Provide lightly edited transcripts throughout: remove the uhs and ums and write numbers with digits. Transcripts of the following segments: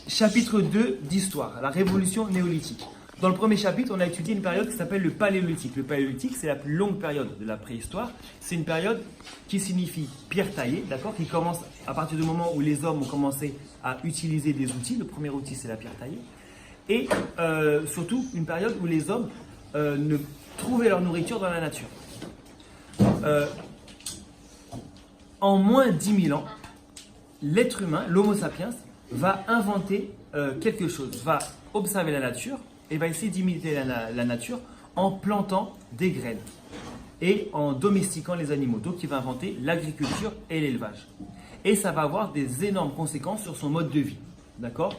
Chapitre 2 d'Histoire, la révolution néolithique. Dans le premier chapitre, on a étudié une période qui s'appelle le Paléolithique. Le Paléolithique, c'est la plus longue période de la préhistoire. C'est une période qui signifie pierre taillée, d'accord, qui commence à partir du moment où les hommes ont commencé à utiliser des outils. Le premier outil, c'est la pierre taillée. Et surtout, une période où les hommes ne trouvaient leur nourriture dans la nature. En moins 10 000 ans, l'être humain, l'Homo sapiens, va inventer quelque chose, va observer la nature et va essayer d'imiter la nature en plantant des graines et en domestiquant les animaux. Donc il va inventer l'agriculture et l'élevage. Et ça va avoir des énormes conséquences sur son mode de vie. D'accord ?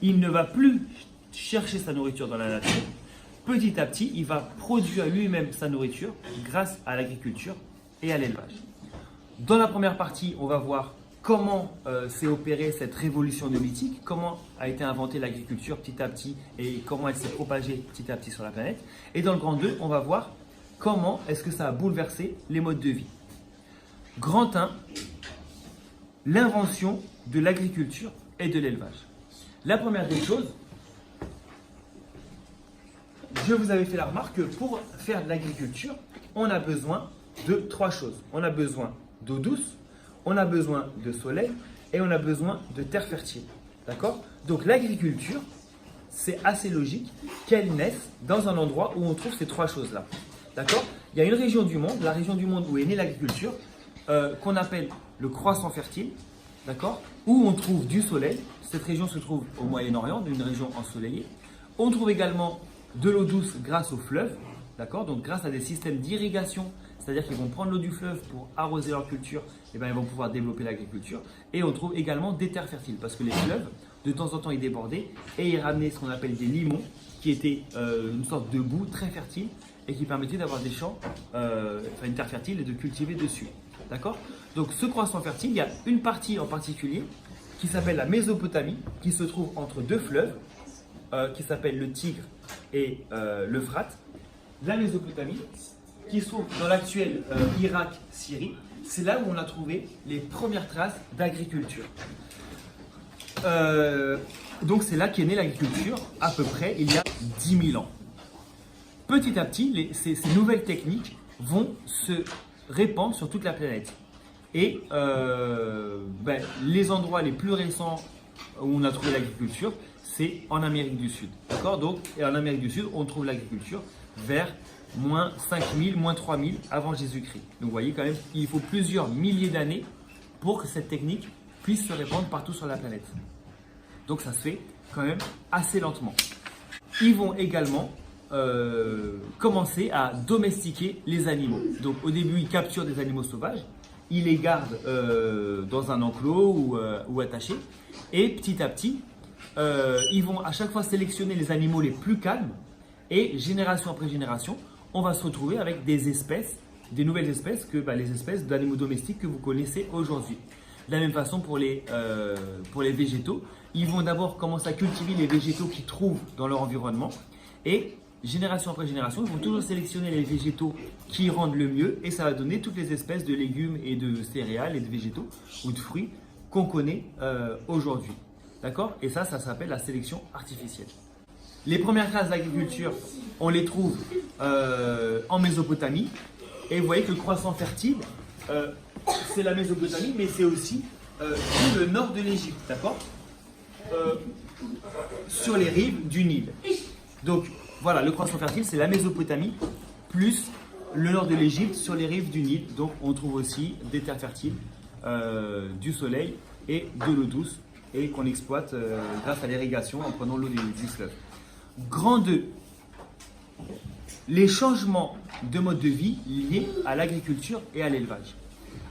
Il ne va plus chercher sa nourriture dans la nature. Petit à petit, il va produire lui-même sa nourriture grâce à l'agriculture et à l'élevage. Dans la première partie, on va voir comment s'est opérée cette révolution néolithique, comment a été inventée l'agriculture petit à petit et comment elle s'est propagée petit à petit sur la planète. Et dans le grand 2, on va voir comment est-ce que ça a bouleversé les modes de vie. Grand 1, l'invention de l'agriculture et de l'élevage. La première des choses, je vous avais fait la remarque que pour faire de l'agriculture, on a besoin de 3 choses. On a besoin d'eau douce, on a besoin de soleil et on a besoin de terre fertile. D'accord ? Donc l'agriculture, c'est assez logique qu'elle naisse dans un endroit où on trouve ces 3 choses-là. D'accord ? Il y a une région du monde, la région du monde où est née l'agriculture, qu'on appelle le croissant fertile, d'accord ? Où on trouve du soleil. Cette région se trouve au Moyen-Orient, une région ensoleillée. On trouve également de l'eau douce grâce aux fleuves, d'accord ? Donc grâce à des systèmes d'irrigation, c'est-à-dire qu'ils vont prendre l'eau du fleuve pour arroser leur culture, et bien ils vont pouvoir développer l'agriculture. Et on trouve également des terres fertiles, parce que les fleuves, de temps en temps, ils débordaient et ils ramenaient ce qu'on appelle des limons, qui étaient une sorte de boue très fertile et qui permettait d'avoir des champs, une terre fertile et de cultiver dessus. D'accord ? Donc ce croissant fertile, il y a une partie en particulier qui s'appelle la Mésopotamie, qui se trouve entre 2 fleuves, qui s'appellent le Tigre et l'Euphrate. La Mésopotamie, qui se trouve dans l'actuel Irak, Syrie, c'est là où on a trouvé les premières traces d'agriculture. Donc c'est là qu'est née l'agriculture, à peu près il y a 10 000 ans. Petit à petit, ces nouvelles techniques vont se répandre sur toute la planète. Et les endroits les plus récents où on a trouvé l'agriculture, c'est en Amérique du Sud. D'accord ? Donc, et en Amérique du Sud, on trouve l'agriculture vers moins 5000, moins 3000 avant Jésus-Christ. Donc vous voyez quand même qu'il faut plusieurs milliers d'années pour que cette technique puisse se répandre partout sur la planète. Donc ça se fait quand même assez lentement. Ils vont également commencer à domestiquer les animaux. Donc au début, ils capturent des animaux sauvages, ils les gardent dans un enclos ou attachés. Et petit à petit, ils vont à chaque fois sélectionner les animaux les plus calmes. Et génération après génération, on va se retrouver avec des espèces, des nouvelles espèces que les espèces d'animaux domestiques que vous connaissez aujourd'hui. De la même façon pour les végétaux, ils vont d'abord commencer à cultiver les végétaux qu'ils trouvent dans leur environnement et génération après génération, ils vont toujours sélectionner les végétaux qui rendent le mieux et ça va donner toutes les espèces de légumes et de céréales et de végétaux ou de fruits qu'on connaît aujourd'hui. D'accord ? Et ça s'appelle la sélection artificielle. Les premières traces d'agriculture, on les trouve en Mésopotamie. Et vous voyez que le croissant fertile, c'est la Mésopotamie, mais c'est aussi tout le nord de l'Égypte, d'accord ? Sur les rives du Nil. Donc voilà, le croissant fertile, c'est la Mésopotamie, plus le nord de l'Égypte sur les rives du Nil. Donc on trouve aussi des terres fertiles, du soleil et de l'eau douce, et qu'on exploite grâce à l'irrigation en prenant l'eau du fleuve. Grand 2, les changements de mode de vie liés à l'agriculture et à l'élevage.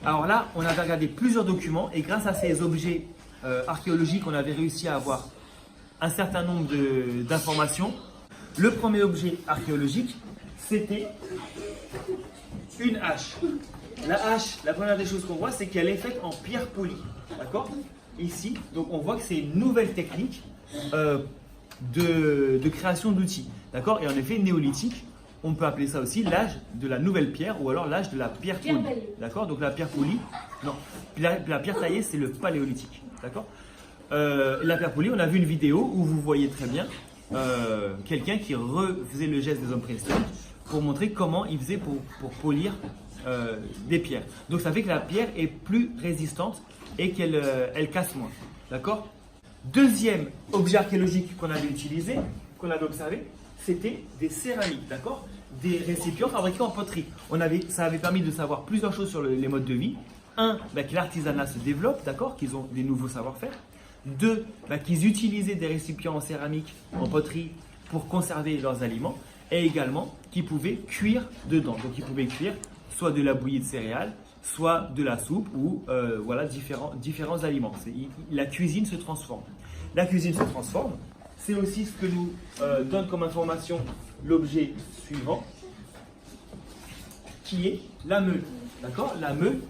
Alors là, on avait regardé plusieurs documents et grâce à ces objets archéologiques, on avait réussi à avoir un certain nombre d'informations. Le premier objet archéologique, c'était une hache. La hache, la première des choses qu'on voit, c'est qu'elle est faite en pierre polie. D'accord ? Ici, donc on voit que c'est une nouvelle technique de création d'outils. D'accord ? Et en effet, néolithique, on peut appeler ça aussi l'âge de la nouvelle pierre ou alors l'âge de la pierre polie. D'accord ? Donc la pierre polie, non, la pierre taillée, c'est le paléolithique. D'accord ? la pierre polie, on a vu une vidéo où vous voyez très bien quelqu'un qui refaisait le geste des hommes préhistoriques pour montrer comment il faisait pour polir des pierres. Donc ça fait que la pierre est plus résistante et qu'elle elle casse moins. D'accord? Deuxième objet archéologique qu'on avait utilisé, qu'on avait observé, c'était des céramiques, d'accord? Des récipients fabriqués en poterie. Ça avait permis de savoir plusieurs choses sur les modes de vie. Un, que l'artisanat se développe, d'accord? Qu'ils ont des nouveaux savoir-faire. Deux, qu'ils utilisaient des récipients en céramique, en poterie, pour conserver leurs aliments. Et également qu'ils pouvaient cuire dedans. Donc ils pouvaient cuire soit de la bouillie de céréales, soit de la soupe ou voilà, différents aliments. La cuisine se transforme. La cuisine se transforme. C'est aussi ce que nous donne comme information l'objet suivant, qui est la meule. D'accord? La meule,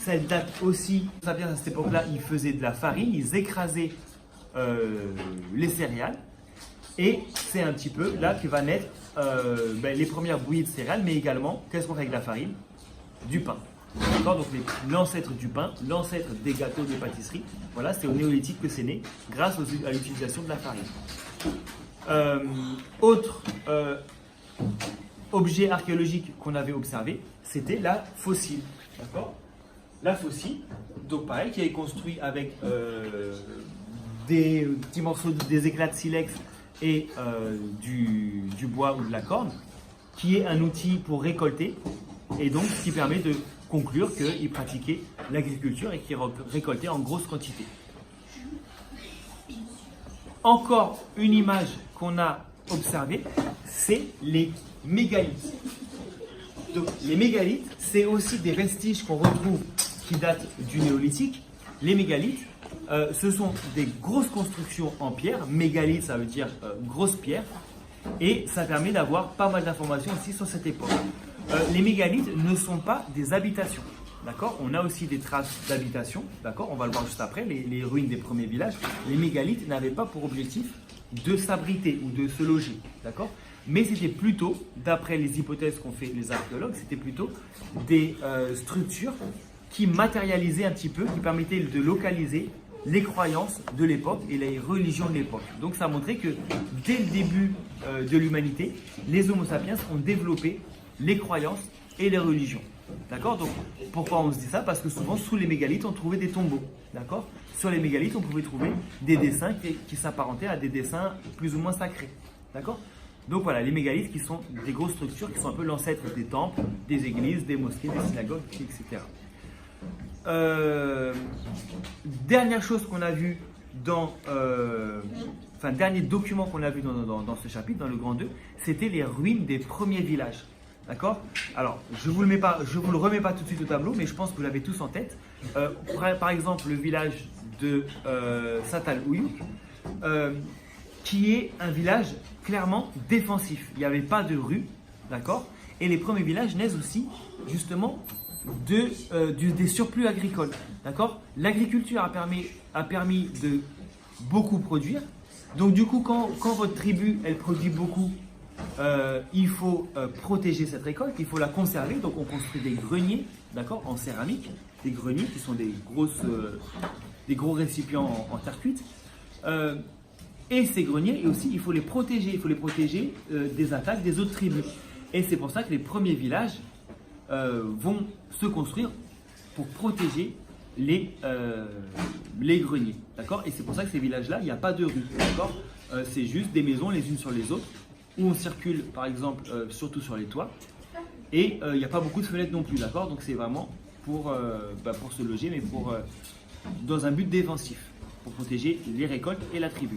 ça date aussi, à cette époque-là, ils faisaient de la farine, ils écrasaient les céréales. Et c'est un petit peu là que va naître les premières bouillies de céréales, mais également, qu'est-ce qu'on fait avec la farine? Du pain. D'accord? Donc l'ancêtre du pain, l'ancêtre des gâteaux, des pâtisseries, voilà, c'est au néolithique que c'est né, grâce à l'utilisation de la farine. Autre objet archéologique qu'on avait observé, c'était la faucille. D'accord? La faucille, donc pareil, qui est construite avec des petits morceaux, des éclats de silex et du bois ou de la corne, qui est un outil pour récolter, et donc ce qui permet de conclure qu'ils pratiquaient l'agriculture et qu'ils récoltaient en grosse quantité. Encore une image qu'on a observée, c'est les mégalithes. Donc, les mégalithes, c'est aussi des vestiges qu'on retrouve qui datent du néolithique. Les mégalithes, ce sont des grosses constructions en pierre. Mégalithe, ça veut dire grosse pierre. Et ça permet d'avoir pas mal d'informations aussi sur cette époque. Les mégalithes ne sont pas des habitations. D'accord? On a aussi des traces d'habitation. D'accord? On va le voir juste après, les ruines des premiers villages. Les mégalithes n'avaient pas pour objectif de s'abriter ou de se loger. D'accord? Mais c'était plutôt, d'après les hypothèses qu'ont fait les archéologues, c'était plutôt des structures qui matérialisaient un petit peu, qui permettaient de localiser les croyances de l'époque et les religions de l'époque. Donc ça montrait que dès le début de l'humanité, les Homo sapiens ont développé les croyances et les religions. D'accord? Donc pourquoi on se dit ça? Parce que souvent sous les mégalithes on trouvait des tombeaux. D'accord? Sur les mégalithes on pouvait trouver des dessins qui s'apparentaient à des dessins plus ou moins sacrés. D'accord? Donc voilà, les mégalithes qui sont des grosses structures qui sont un peu l'ancêtre des temples, des églises, des mosquées, des synagogues, etc. Dernière chose qu'on a vu dernier document qu'on a vu dans ce chapitre, dans le grand 2, c'était les ruines des premiers villages. D'accord? Alors, je vous le remets pas tout de suite au tableau, mais je pense que vous l'avez tous en tête. Par exemple, le village de Satal Uyuk, qui est un village clairement défensif. Il n'y avait pas de rue, d'accord? Et les premiers villages naissent aussi, justement, des surplus agricoles, d'accord? L'agriculture a permis de beaucoup produire. Donc du coup, quand votre tribu, elle produit beaucoup, il faut protéger cette récolte, il faut la conserver. Donc on construit des greniers, d'accord, en céramique, des greniers qui sont des gros récipients en terre cuite. Et ces greniers, et aussi, il faut les protéger. Il faut les protéger des attaques des autres tribus. Et c'est pour ça que les premiers villages vont se construire pour protéger les greniers. D'accord? Et c'est pour ça que ces villages-là, il n'y a pas de rue. D'accord? C'est juste des maisons les unes sur les autres, où on circule, par exemple, surtout sur les toits. Et il n'y a pas beaucoup de fenêtres non plus. D'accord? Donc c'est vraiment pour se loger, mais dans un but défensif, pour protéger les récoltes et la tribu.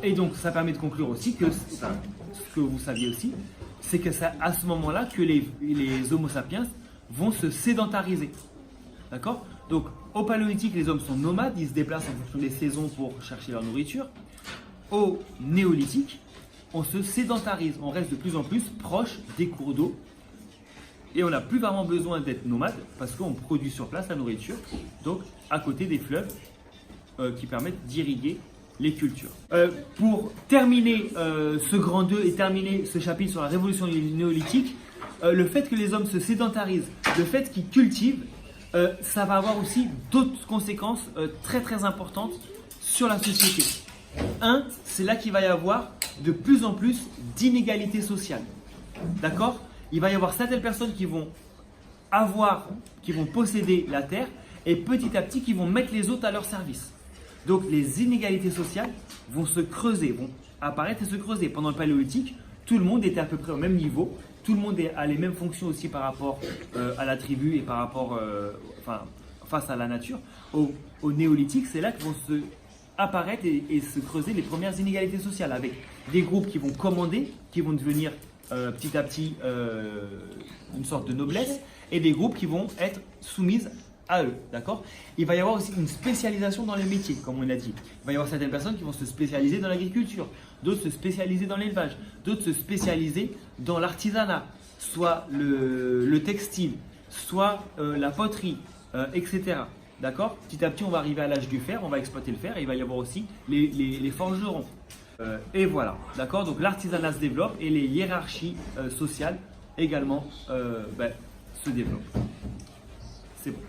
Et donc ça permet de conclure aussi que, ce que vous saviez aussi, c'est que c'est à ce moment-là que les Homo sapiens vont se sédentariser. D'accord? Donc au paléolithique, les hommes sont nomades, ils se déplacent en fonction des saisons pour chercher leur nourriture. Au néolithique, on se sédentarise, on reste de plus en plus proche des cours d'eau. Et on n'a plus vraiment besoin d'être nomade parce qu'on produit sur place la nourriture, donc à côté des fleuves qui permettent d'irriguer les cultures. Pour terminer ce grand 2 et terminer ce chapitre sur la révolution néolithique, le fait que les hommes se sédentarisent, le fait qu'ils cultivent, ça va avoir aussi d'autres conséquences très très importantes sur la société. Un, c'est là qu'il va y avoir de plus en plus d'inégalités sociales. D'accord? Il va y avoir certaines personnes qui vont posséder la terre et petit à petit qui vont mettre les autres à leur service. Donc les inégalités sociales vont se creuser, vont apparaître et se creuser. Pendant le Paléolithique, tout le monde était à peu près au même niveau. Tout le monde a les mêmes fonctions aussi par rapport à la tribu et par rapport face à la nature. Au Néolithique, c'est là que vont se apparaître et se creuser les premières inégalités sociales avec des groupes qui vont commander, qui vont devenir petit à petit une sorte de noblesse et des groupes qui vont être soumises à eux. D'accord? Il va y avoir aussi une spécialisation dans les métiers, comme on l'a dit. Il va y avoir certaines personnes qui vont se spécialiser dans l'agriculture, d'autres se spécialiser dans l'élevage, d'autres se spécialiser dans l'artisanat, soit le textile, soit la poterie, etc. D'accord? Petit à petit, on va arriver à l'âge du fer, on va exploiter le fer et il va y avoir aussi les forgerons. Et voilà, d'accord? Donc l'artisanat se développe et les hiérarchies sociales également se développent. C'est bon.